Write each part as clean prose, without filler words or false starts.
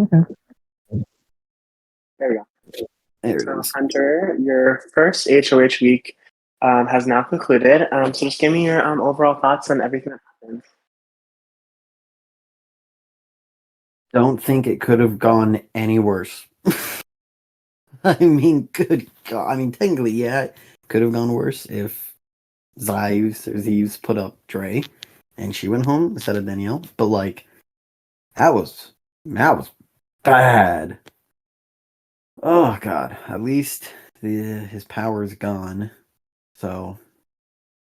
Okay. There we go. There it So, is. Hunter, your first HOH week has now concluded. So, just give me your overall thoughts on everything that happened. Don't think it could have gone any worse. I mean, good God. I mean, technically, yeah, it could have gone worse if Zeus put up Dre and she went home instead of Danielle. But like, that was bad. Oh God. At least his power is gone, so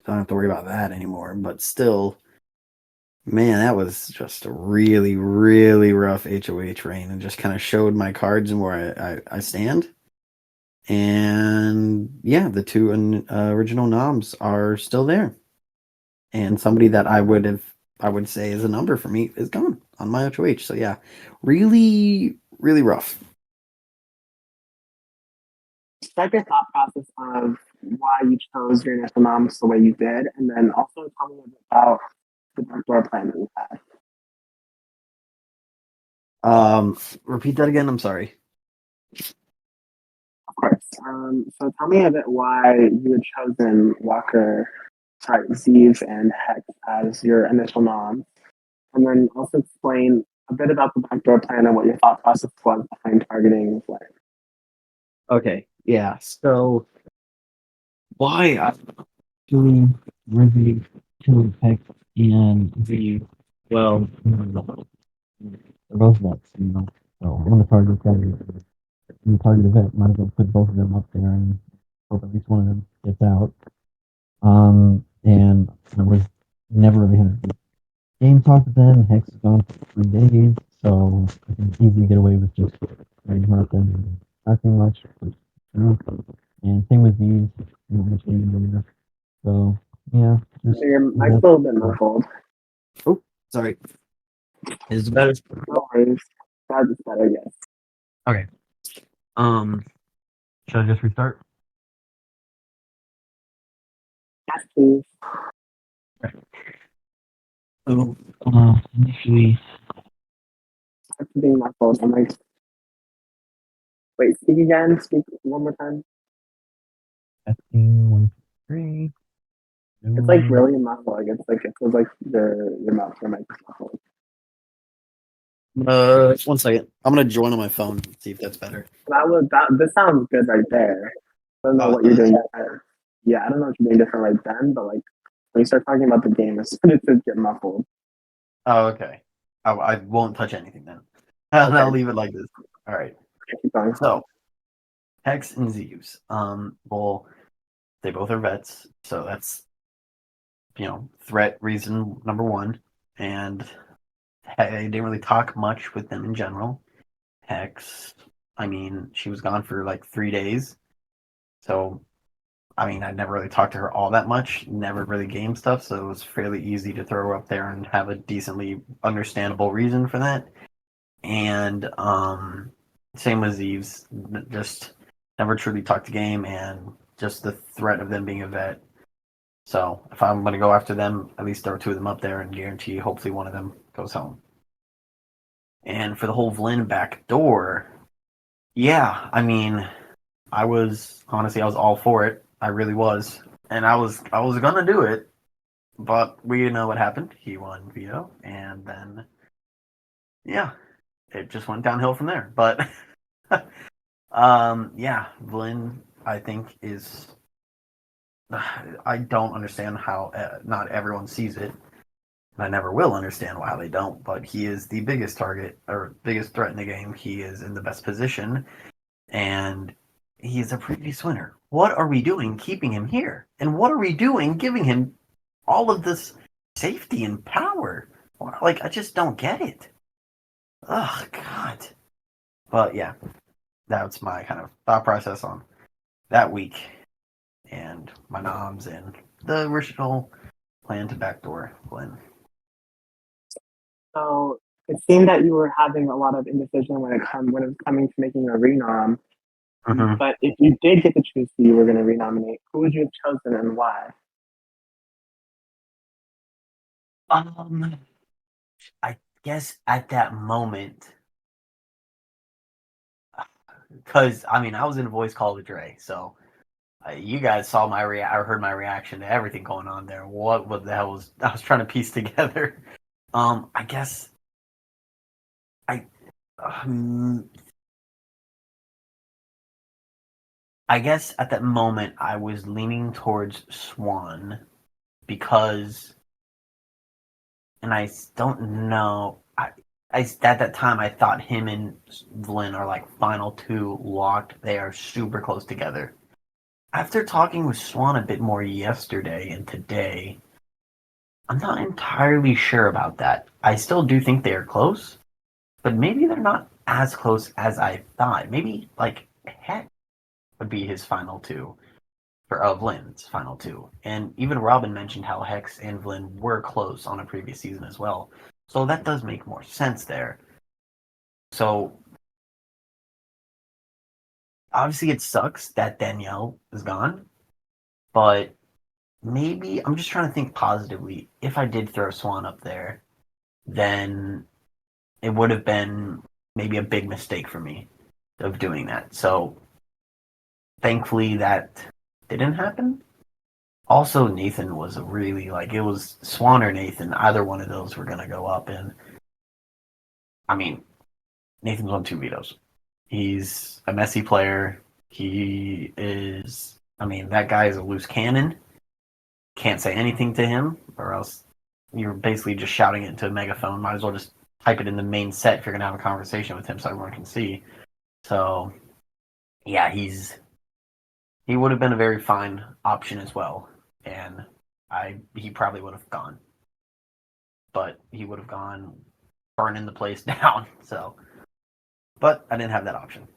don't have to worry about that anymore. But still, man, that was just a really, really rough HOH reign, and just kind of showed my cards and where I stand. And yeah, the two original noms are still there, and somebody that I would say is a number for me is gone on my HOH. So yeah, really, really rough. Describe your thought process of why you chose your initial noms the way you did, and then also tell me a bit about the backdoor plan that you had. Repeat that again. I'm sorry. Of course. So, tell me a bit why you had chosen Zeev and Hex as your initial noms, and then also explain a bit about the backdoor plan and what your thought process was behind targeting Flynn. Okay, yeah. So why I actually really killed Peck and the well, they're both vets, you know. So when the target the target event, might as well put both of them up there and hope at least one of them gets out. And I was never really had a good game talk with them. Hex is gone for 3 days, so I can easily get away with just letting her up and nothing much. But, you know, and same with these, so yeah, just So your mic's that. a little bit muffled. Oh, sorry. Is it better? No worries. That's better, yes. Okay. Um, should I just restart? Yes, please. Okay. So, initially, That's being muffled. I'm like, wait, speak again. Speak one more time. testing 1, 2, 3. It's like No. really muffled. Like it's like it feels like your mouth, your mic is muffled. 1 second. I'm gonna join on my phone. See if that's better. That. This sounds good right there. I don't know Oh, it what you're does. doing different. Yeah, I don't know what you're doing different right then, but like when you start talking about the game, it started to get muffled. Oh, okay. I won't touch anything then. I'll Okay, leave it like this. All right. keep going. So Hex and Zeus. Well, they both are vets, so that's threat reason number one. And I didn't really talk much with them in general. Hex, I mean, she was gone for like 3 days, so I mean, I never really talked to her all that much. Never really game stuff, so it was fairly easy to throw her up there and have a decently understandable reason for that. And same with Eve's, just never truly talked to game, and just the threat of them being a vet. So if I'm going to go after them, at least throw two of them up there and guarantee hopefully one of them goes home. And for the whole Vlin back door, yeah, I mean, I was all for it. I really was, and I was gonna do it, but we know what happened. He won veto, and then yeah, it just went downhill from there. But yeah, Vlin, I think is. I don't understand how not everyone sees it. And I never will understand why they don't. But he is the biggest target or biggest threat in the game. He is in the best position, and he's a previous winner. What are we doing keeping him here? And what are we doing giving him all of this safety and power? Like, I just don't get it. Oh, God. But yeah, that's my kind of thought process on that week and my noms and the original plan to backdoor Glenn. So it seemed that you were having a lot of indecision when it was coming to making a renom. Mm-hmm. But if you did get to choose who you were going to renominate, who would you have chosen and why? Um, I guess at that moment, because I mean I was in a voice call with Dre, so you guys saw my or heard my reaction to everything going on there. What the hell was I was trying to piece together? I guess I um, I guess at that moment I was leaning towards Swan because, and I don't know. I at that time I thought him and Vlyn are like final two locked. They are super close together. After talking with Swan a bit more yesterday and today, I'm not entirely sure about that. I still do think they are close, but maybe they're not as close as I thought. Maybe like Heck would be his final two, for Vlin's final two. And even Robin mentioned how Hex and Vlin were close on a previous season as well. So that does make more sense there. So obviously it sucks that Danielle is gone, but maybe I'm just trying to think positively. If I did throw Swan up there, then it would have been maybe a big mistake for me of doing that. So thankfully that didn't happen. Also, Nathan was a really like it was Swan or Nathan. Either one of those were gonna go up, and I mean Nathan's won two vetoes. He's a messy player. He is. I mean that guy is a loose cannon. Can't say anything to him, or else you're basically just shouting it into a megaphone. Might as well just type it in the main set if you're gonna have a conversation with him, so everyone can see. So yeah, he would have been a very fine option as well, and he probably would have gone, but he would have gone burning the place down. So, but I didn't have that option.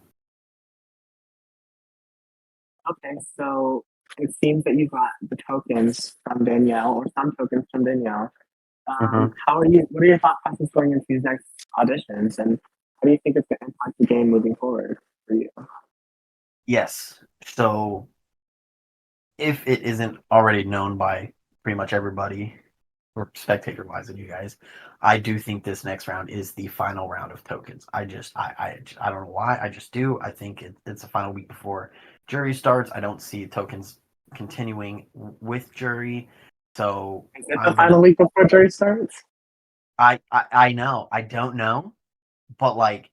Okay, so it seems that you got the tokens from Danielle, or some tokens from Danielle. Mm-hmm. How are you? What are your thought process going into these next auditions, and how do you think it's going to impact the game moving forward for you? Yes. So, if it isn't already known by pretty much everybody, or spectator wise of you guys, I do think this next round is the final round of tokens. I don't know why. I just do. I think it's the final week before jury starts. I don't see tokens continuing with jury. So Is it the I'm final gonna. week before jury starts? I know. I don't know, but like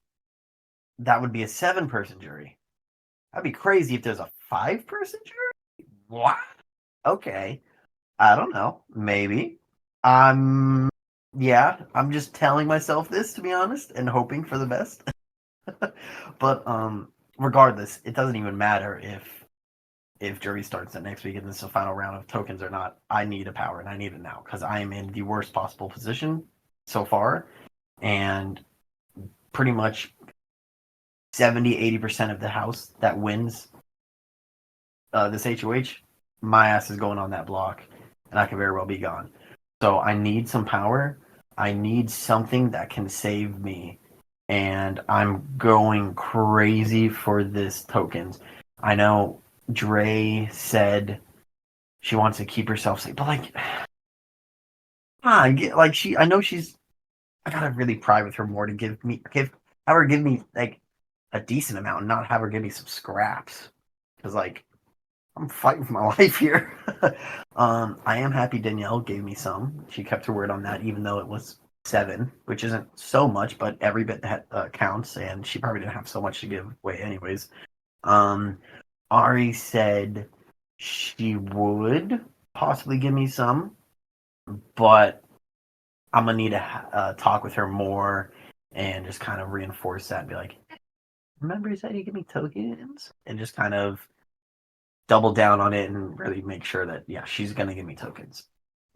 that would be a 7-person jury. That'd be crazy if there's a 5-person jury. What? Okay. I don't know. Maybe. I'm yeah, I'm just telling myself this to be honest and hoping for the best. But regardless, it doesn't even matter if jury starts the next week and this is the final round of tokens or not. I need a power and I need it now because I am in the worst possible position so far, and pretty much 70-80% of the house that wins this HOH, my ass is going on that block, and I could very well be gone. So I need some power. I need something that can save me, and I'm going crazy for this tokens. I know Dre said she wants to keep herself safe, but like, like she, I know she's. I gotta really pry with her more to have her give me like a decent amount, and not have her give me some scraps, because like I'm fighting for my life here. I am happy Danielle gave me some. She kept her word on that, even though it was 7, which isn't so much, but every bit that counts. And she probably didn't have so much to give away, anyways. Um, Ari said she would possibly give me some, but I'm gonna need to talk with her more and just kind of reinforce that and be like, "Remember, you said you give me tokens," and just kind of double down on it and really make sure that yeah, she's gonna give me tokens.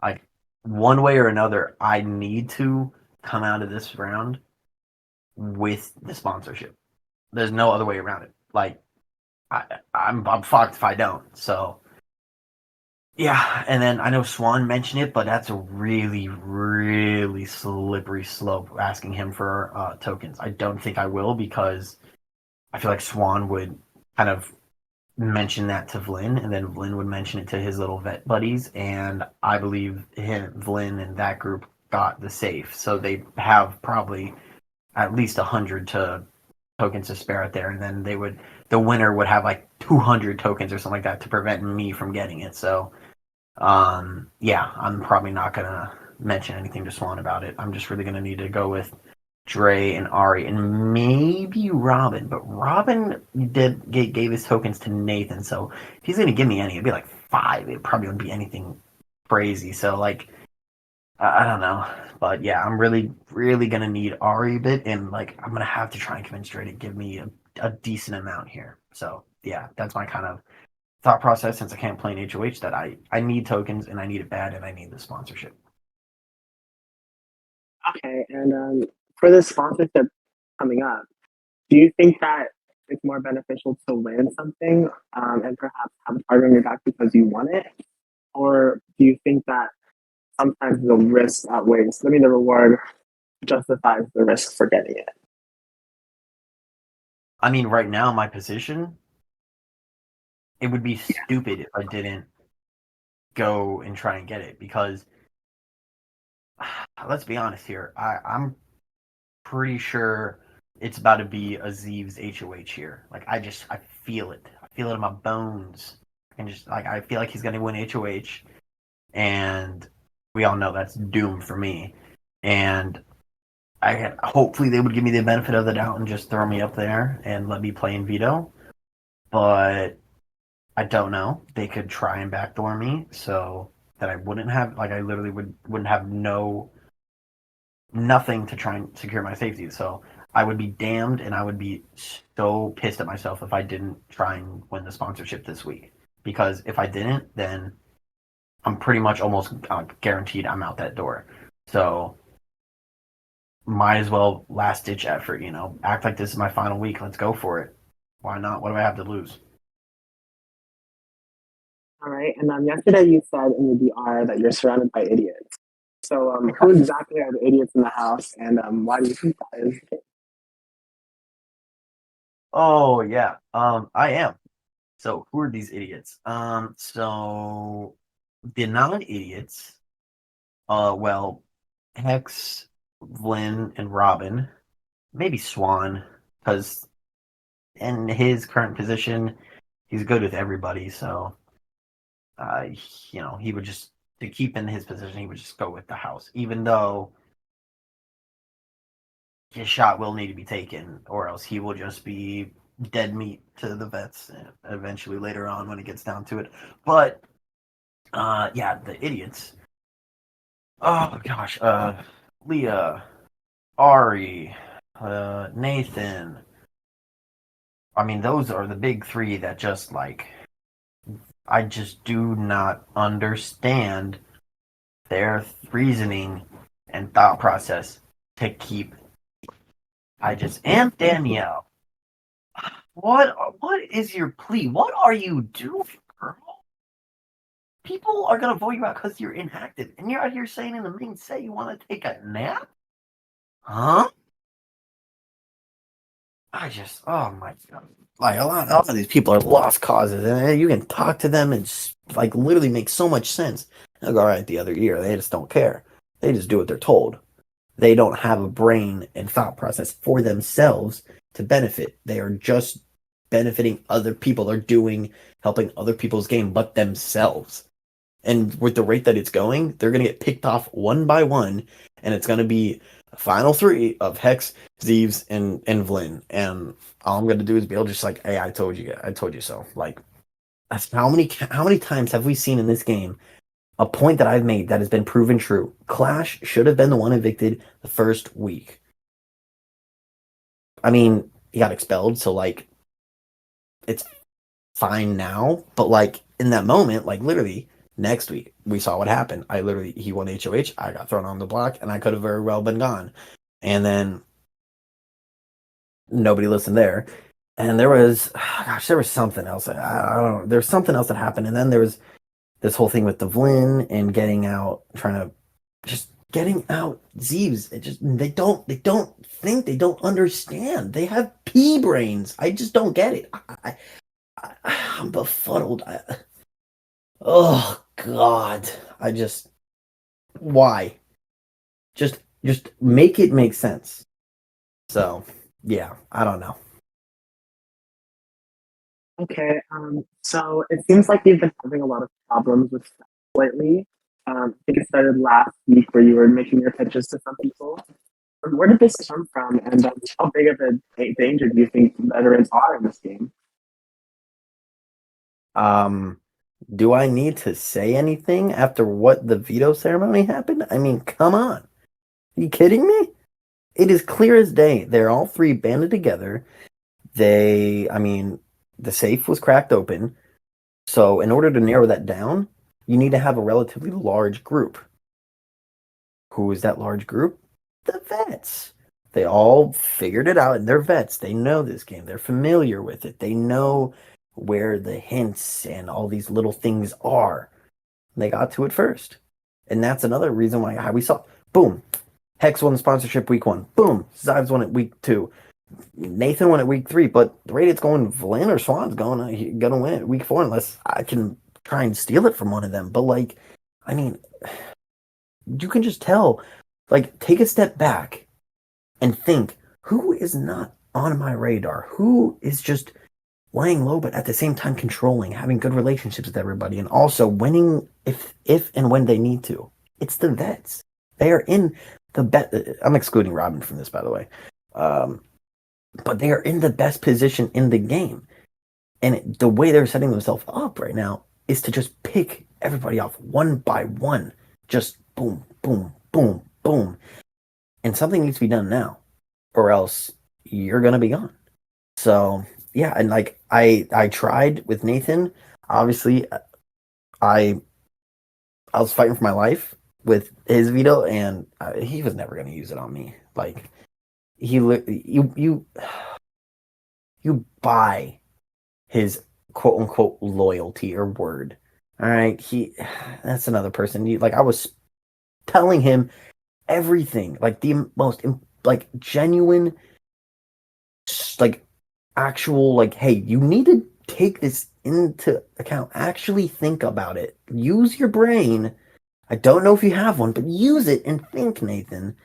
Like one way or another, I need to come out of this round with the sponsorship. There's no other way around it. Like I'm fucked if I don't. So yeah, and then I know Swan mentioned it, but that's a really, really slippery slope asking him for tokens. I don't think I will because I feel like Swan would kind of mention that to Vlyn, and then Vlyn would mention it to his little vet buddies, and I believe Vlyn and that group got the safe, so they have probably at least 100 to tokens to spare out there, and then the winner would have like 200 tokens or something like that to prevent me from getting it. So yeah, I'm probably not gonna mention anything to Swan about it. I'm just really gonna need to go with Dre and Ari and maybe Robin. But Robin gave his tokens to Nathan, so if he's gonna give me any, it'd be like 5. It probably wouldn't be anything crazy. So like I don't know, but yeah, I'm really gonna need Ari a bit, and like I'm gonna have to try and convince Dre to give me a decent amount here. So yeah, that's my kind of thought process since I can't play in HOH that I need tokens and I need it bad and I need the sponsorship. Okay, and for the sponsorship coming up, do you think that it's more beneficial to win something and perhaps have a target on your back because you won it? Or do you think that sometimes the risk outweighs, I mean, the reward justifies the risk for getting it? I mean, right now my position, it would be stupid if I didn't go and try and get it because let's be honest here. I'm pretty sure it's about to be a Zeeves HOH here. Like I feel it. I feel it in my bones. And just like I feel like he's gonna win HOH, and we all know that's doomed for me. And hopefully they would give me the benefit of the doubt and just throw me up there and let me play in veto. But I don't know. They could try and backdoor me so that I wouldn't have like I literally wouldn't have nothing to try and secure my safety. So I would be damned and I would be so pissed at myself if I didn't try and win the sponsorship this week. Because if I didn't, then I'm pretty much almost guaranteed I'm out that door. So might as well last ditch effort, act like this is my final week. Let's go for it. Why not? What do I have to lose? All right, and yesterday you said in the DR that you're surrounded by idiots. So who exactly are the idiots in the house, and why do you think that is? Oh yeah. I am. So who are these idiots? So the non-idiots, well, Hex, Flynn, and Robin, maybe Swan, because in his current position, he's good with everybody. So, uh, he would just to keep in his position, he would just go with the house, even though his shot will need to be taken, or else he will just be dead meat to the vets eventually later on when it gets down to it. But yeah, the idiots. Oh gosh, Leah, Ari, Nathan. I mean, those are the big three that just like I just do not understand their reasoning and thought process to keep. I just am Danielle. What is your plea? What are you doing, girl? People are gonna vote you out because you're inactive, and you're out here saying in the main set you want to take a nap, huh? Oh my god, like a lot of these people are lost causes, and you can talk to them and just, like literally make so much sense. They'll go right the other ear. They just don't care. They just do what they're told. They don't have a brain and thought process for themselves to benefit. They are just benefiting other people. They're helping other people's game, but themselves. And with the rate that it's going, they're going to get picked off one by one, and it's going to be a final three of Hex, Zeeves, and Vlin. And all I'm going to do is be able to just like, hey, I told you so. Like, that's how many times have we seen in this game a point that I've made that has been proven true? Clash should have been the one evicted the first week. I mean, he got expelled, so like, it's fine now, but like in that moment, like literally next week, we saw what happened. He won HOH, I got thrown on the block, and I could have very well been gone. And then nobody listened there. And there was something else. I don't know. There's something else that happened. And then there was this whole thing with Devlin and getting out Zeeves. They don't think, they don't understand. They have pea brains. I just don't get it. I'm befuddled. Oh God. Why? Just make it make sense. So, yeah, I don't know. Okay, so it seems like you've been having a lot of problems with stuff lately. I think it started last week where you were making your pitches to some people. Where did this come from, and how big of a danger do you think veterans are in this game? Um, do I need to say anything after what the veto ceremony happened? I mean, come on. Are you kidding me? It is clear as day. They're all three banded together. I mean, the safe was cracked open. So, in order to narrow that down, you need to have a relatively large group. Who is that large group? The vets. They all figured it out, and they're vets. They know this game. They're familiar with it. They know where the hints and all these little things are. They got to it first. And that's another reason why how we saw boom. Hex won the sponsorship week 1. Boom. Zives won it week 2. Nathan won it week 3, but the rate it's going Vlin or Swan's gonna win it week 4 unless I can try and steal it from one of them. But like, I mean, you can just tell. Like, take a step back and think who is not on my radar? Who is just laying low, but at the same time controlling, having good relationships with everybody, and also winning if and when they need to. It's the vets. They are in the best. I'm excluding Robin from this, by the way. Um, but they are in the best position in the game, and the way they're setting themselves up right now is to just pick everybody off one by one, just boom, boom, boom, boom, and something needs to be done now, or else you're gonna be gone. So yeah, and like I tried with Nathan. Obviously, I I was fighting for my life with his veto, and he was never going to use it on me. Like you buy his quote unquote loyalty or word. All right, that's another person. Like I was telling him everything, like the most like genuine, like actual, like, hey, you need to take this into account. Actually think about it. Use your brain. I don't know if you have one, but use it and think, Nathan.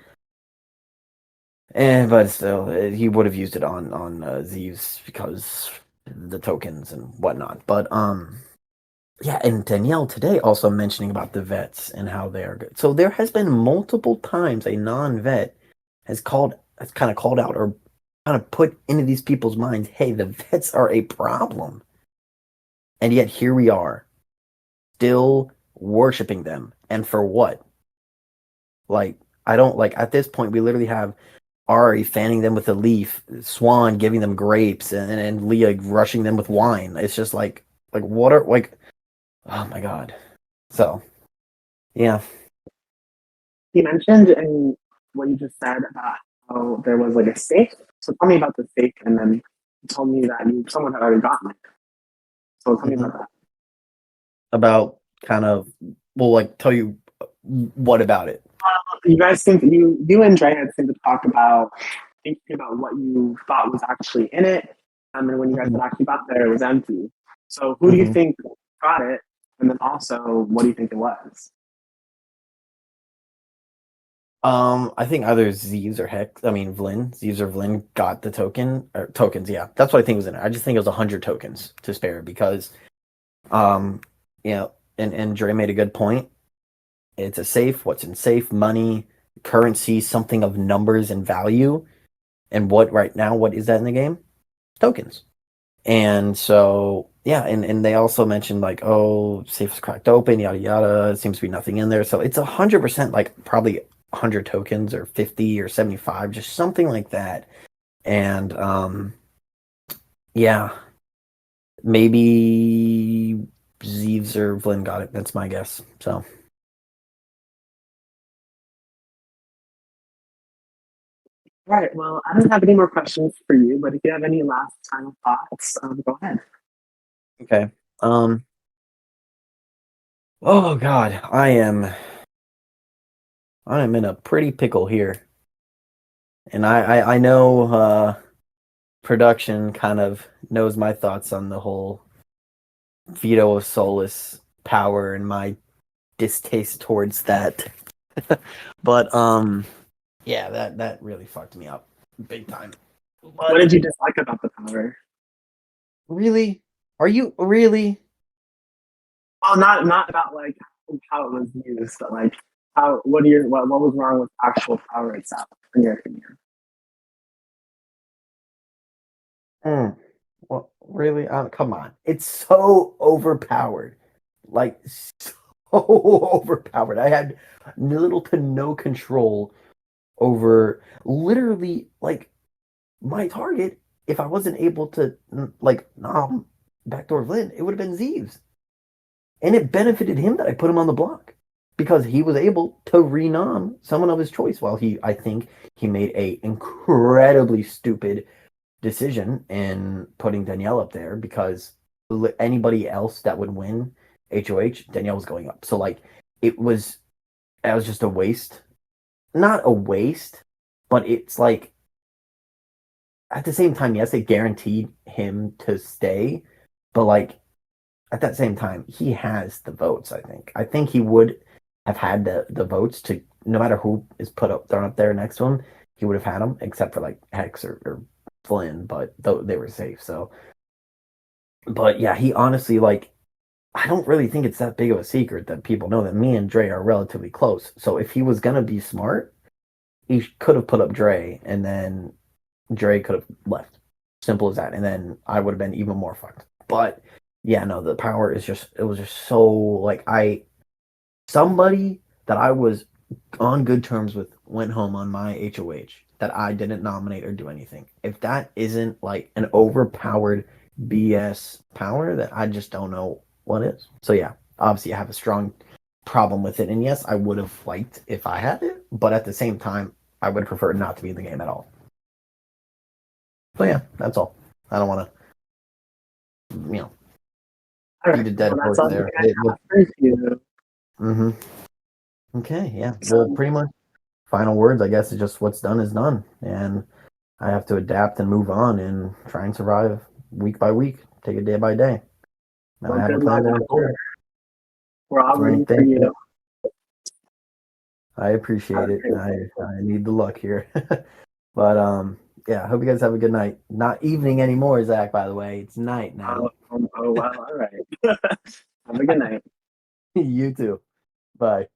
And but still, he would have used it on Zeus because the tokens and whatnot. But yeah, and Danielle today also mentioning about the vets and how they are good. So there has been multiple times a non-vet has kind of called out or kind of put into these people's minds, hey, the vets are a problem. And yet here we are, still worshiping them. And for what? Like, I don't like at this point we literally have Ari fanning them with a leaf, Swan giving them grapes, and Leah rushing them with wine. It's just like what are like oh my god. So yeah. You mentioned in what you just said about how there was like a safe. So tell me about the safe, and then you told me that someone had already gotten it. So tell me Hmm. about that. About kind of well like tell you what about it. You guys seem to, you and Dre had seemed to talk about thinking about what you thought was actually in it, and when you guys Hmm. had actually got there, it was empty. So who do you Hmm. think got it, and then also what do you think it was? I think either Zeus or Hex. I mean Vlin. Zeus or Vlin got the tokens. Yeah, that's what I think was in it. I just think it was 100 tokens to spare because, um, you know, and Dre made a good point. It's a safe. What's in safe? Money, currency, something of numbers and value. And what right now? What is that in the game? Tokens. And so yeah, and they also mentioned like, oh, safe is cracked open, yada yada. Seems to be nothing in there. So it's 100% like probably 100 tokens or 50 or 75, just something like that. And yeah, maybe Zeeves or Vlin got it. That's my guess. So All right. Well, I don't have any more questions for you, but if you have any last final thoughts, go ahead. okay. Um oh God, I am in a pretty pickle here. And I know production kind of knows my thoughts on the whole veto of soulless power and my distaste towards that. But yeah, that really fucked me up big time. What But did you dislike about the power? really, Are you really? Well, not about like how it was used, but like how what was wrong with actual power itself, in your opinion? Mm. Well, really? Come on. It's so overpowered. Like, so overpowered. I had little to no control over literally, like, my target. If I wasn't able to, like, nom backdoor Flynn, it would have been Zeeves. And it benefited him that I put him on the block because he was able to renom someone of his choice. While I think he made a incredibly stupid decision in putting Danielle up there because anybody else that would win HOH, Danielle was going up. So like it was just a waste. Not a waste, but it's like at the same time, yes, it guaranteed him to stay, but like at that same time, he has the votes, I think. I think he would have had the votes to no matter who is put up thrown up there next to him, he would have had them, except for like Hex or Flynn, but they were safe. So but yeah, he honestly like I don't really think it's that big of a secret that people know that me and Dre are relatively close. So if he was gonna be smart, he could have put up Dre and then Dre could have left. Simple as that. And then I would have been even more fucked. But yeah, no, the power is just it was just so like I somebody that I was on good terms with went home on my HOH that I didn't nominate or do anything. If that isn't like an overpowered BS power, that I just don't know what is. So yeah, obviously I have a strong problem with it. And yes, I would have liked if I had it, but at the same time, I would prefer not to be in the game at all. So yeah, that's all. I don't want to, All beat right, a well, dead that's horse all there. I have for you. Mm-hmm. Okay, yeah. Well, So, pretty much final words, I guess, is just what's done is done. And I have to adapt and move on and try and survive week by week, take it day by day. Now I well, have a good plan luck. going forward. We're all Well, rooting for thank you. you. I Have appreciate a it. great I need the luck here. But yeah, I hope you guys have a good night. Not evening anymore, Zach, by the way. It's night now. Oh, wow, all right. Have a good night. You too. Bye.